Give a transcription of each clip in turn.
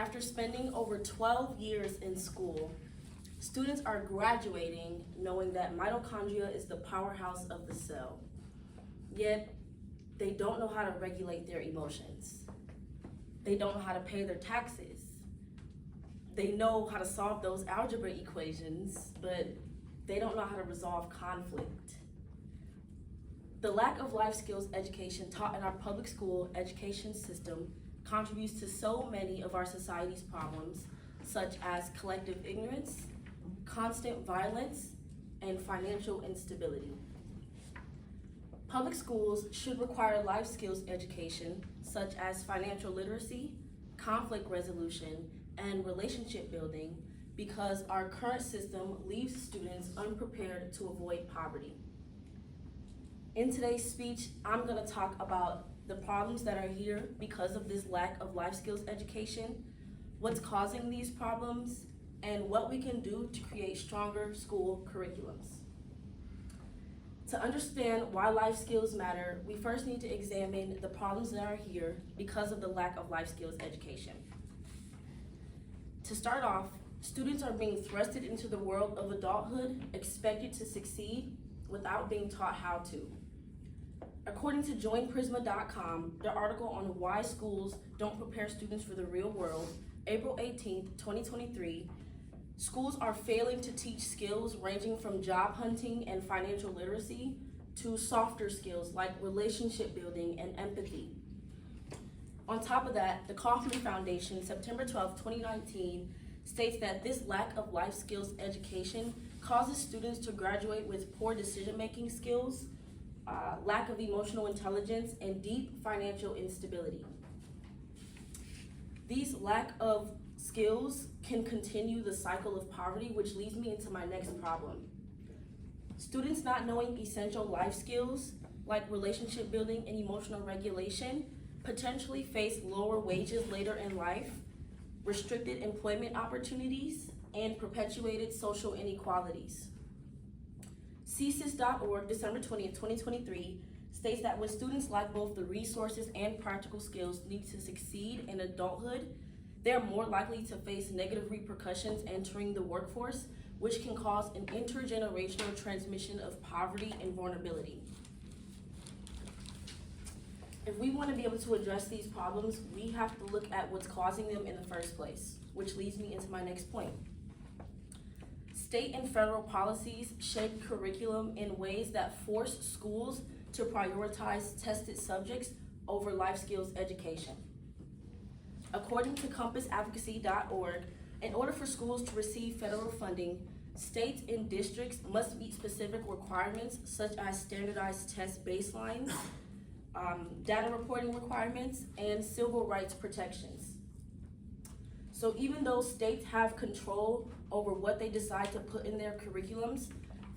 After spending over 12 years in school, students are graduating knowing that mitochondria is the powerhouse of the cell. Yet, they don't know how to regulate their emotions. They don't know how to pay their taxes. They know how to solve those algebra equations, but they don't know how to resolve conflict. The lack of life skills education taught in our public school education system contributes to so many of our society's problems, such as collective ignorance, constant violence, and financial instability. Public schools should require life skills education, such as financial literacy, conflict resolution, and relationship building, because our current system leaves students unprepared to avoid poverty. In today's speech, I'm going to talk about the problems that are here because of this lack of life skills education, what's causing these problems, and what we can do to create stronger school curriculums. To understand why life skills matter, we first need to examine the problems that are here because of the lack of life skills education. To start off, students are being thrusted into the world of adulthood, expected to succeed without being taught how to. According to joinprisma.com, the article on why schools don't prepare students for the real world, April 18th, 2023, schools are failing to teach skills ranging from job hunting and financial literacy to softer skills like relationship building and empathy. On top of that, the Kaufman Foundation, September 12, 2019, states that this lack of life skills education causes students to graduate with poor decision-making skills, lack of emotional intelligence, and deep financial instability. These lack of skills can continue the cycle of poverty, which leads me into my next problem. Students not knowing essential life skills like relationship building and emotional regulation potentially face lower wages later in life, restricted employment opportunities, and perpetuated social inequalities. CSIS.org, December 20th, 2023, states that when students lack both the resources and practical skills needed to succeed in adulthood, they're more likely to face negative repercussions entering the workforce, which can cause an intergenerational transmission of poverty and vulnerability. If we want to be able to address these problems, we have to look at what's causing them in the first place, which leads me into my next point. State and federal policies shape curriculum in ways that force schools to prioritize tested subjects over life skills education. According to CompassAdvocacy.org, in order for schools to receive federal funding, states and districts must meet specific requirements such as standardized test baselines, data reporting requirements, and civil rights protections. So even though states have control over what they decide to put in their curriculums,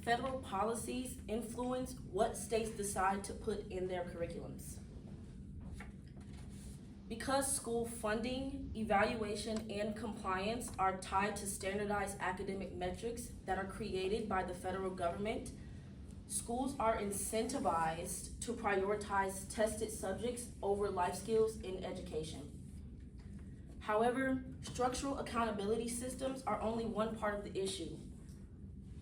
federal policies influence what states decide to put in their curriculums. Because school funding, evaluation, and compliance are tied to standardized academic metrics that are created by the federal government, schools are incentivized to prioritize tested subjects over life skills in education. However, structural accountability systems are only one part of the issue.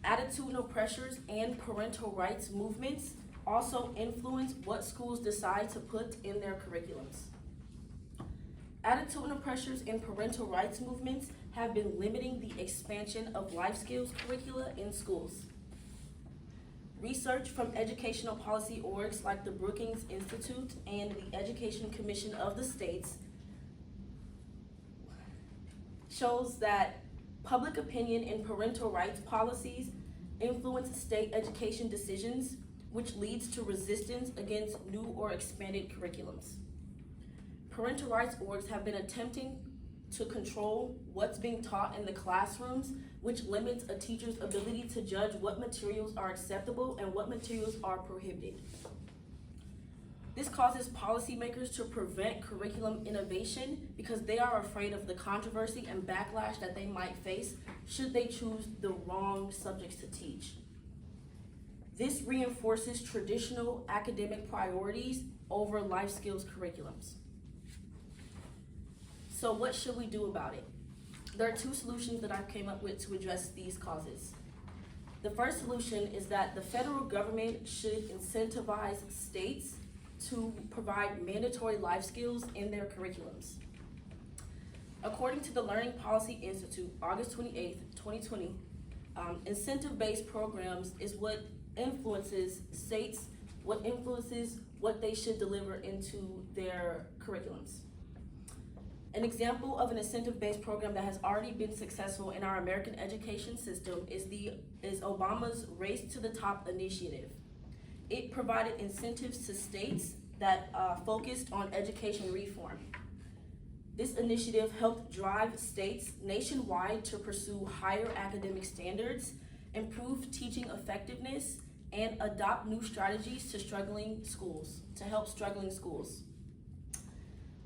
Attitudinal pressures and parental rights movements also influence what schools decide to put in their curriculums. Attitudinal pressures and parental rights movements have been limiting the expansion of life skills curricula in schools. Research from educational policy orgs like the Brookings Institute and the Education Commission of the States shows that public opinion and parental rights policies influence state education decisions, which leads to resistance against new or expanded curriculums. Parental rights orgs have been attempting to control what's being taught in the classrooms, which limits a teacher's ability to judge what materials are acceptable and what materials are prohibited. This causes policymakers to prevent curriculum innovation because they are afraid of the controversy and backlash that they might face should they choose the wrong subjects to teach. This reinforces traditional academic priorities over life skills curriculums. So what should we do about it? There are two solutions that I came up with to address these causes. The first solution is that the federal government should incentivize states to provide mandatory life skills in their curriculums. According to the Learning Policy Institute, August 28th, 2020, incentive-based programs is what influences states, what influences what they should deliver into their curriculums. An example of an incentive-based program that has already been successful in our American education system is Obama's Race to the Top initiative. It provided incentives to states that focused on education reform. This initiative helped drive states nationwide to pursue higher academic standards, improve teaching effectiveness, and adopt new strategies to help struggling schools.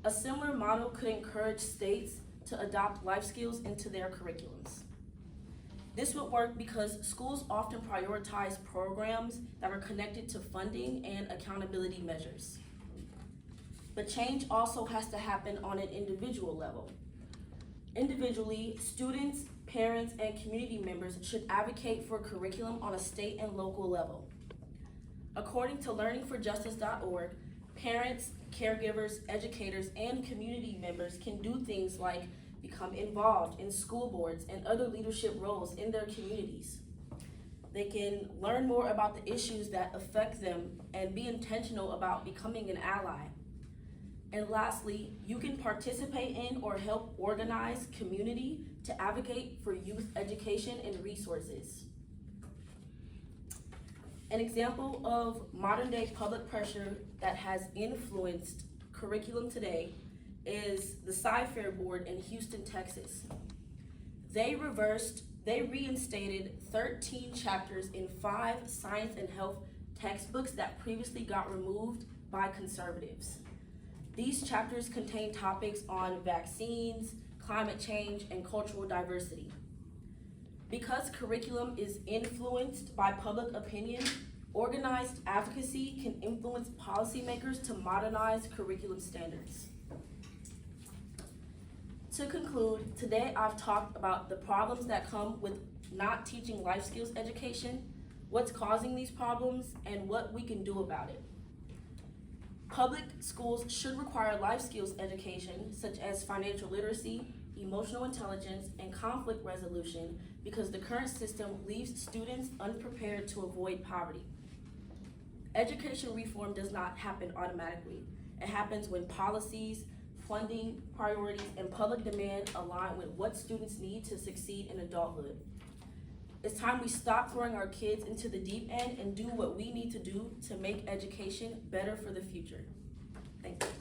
A similar model could encourage states to adopt life skills into their curriculums. This would work because schools often prioritize programs that are connected to funding and accountability measures. But change also has to happen on an individual level. Individually, students, parents, and community members should advocate for curriculum on a state and local level. According to learningforjustice.org, parents, caregivers, educators, and community members can do things like become involved in school boards and other leadership roles in their communities. They can learn more about the issues that affect them and be intentional about becoming an ally. And lastly, you can participate in or help organize community to advocate for youth education and resources. An example of modern day public pressure that has influenced curriculum today is the Sci-Fair Board in Houston, Texas. They reinstated 13 chapters in 5 science and health textbooks that previously got removed by conservatives. These chapters contain topics on vaccines, climate change, and cultural diversity. Because curriculum is influenced by public opinion, organized advocacy can influence policymakers to modernize curriculum standards. To conclude, today I've talked about the problems that come with not teaching life skills education, what's causing these problems, and what we can do about it. Public schools should require life skills education, such as financial literacy, emotional intelligence, and conflict resolution, because the current system leaves students unprepared to avoid poverty. Education reform does not happen automatically. It happens when policies, funding, priorities, and public demand align with what students need to succeed in adulthood. It's time we stop throwing our kids into the deep end and do what we need to do to make education better for the future. Thank you.